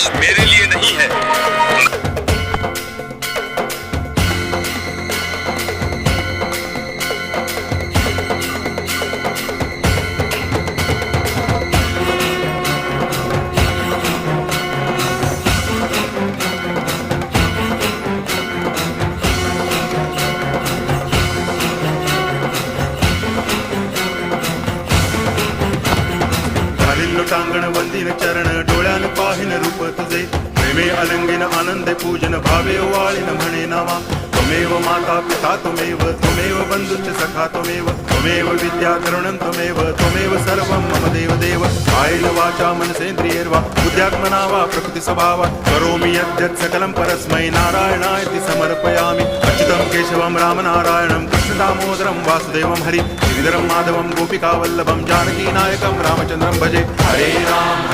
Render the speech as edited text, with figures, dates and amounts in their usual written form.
कुछ मेरे लिए नहीं है। टांगण वंदिन चरण डोळ्यान पाहिन रूप तुझे प्रेमे अलंगिन आनंदे पूजन भावे वाळीन म्हणे नावा त्वमेव माता पिता त्वमेव बंधुश्च सखा त्वमेव विद्या करुणं त्वमेव सर्वं मम देव कायेन वाचा मनसेन्द्रियैर्वा बुद्ध्यात्मना वा प्रकृति स्वभावा करोमि यद्यत् सकलं परस्मै नारायणायति समर्पयामि अच्युतं केशवं रामनारायणं कृष्णदामोदरं वासुदेवं हरि गिरिधरं माधवं गोपिकावल्लभं जानकीनायकं रामचन्द्रं भजे हरे राम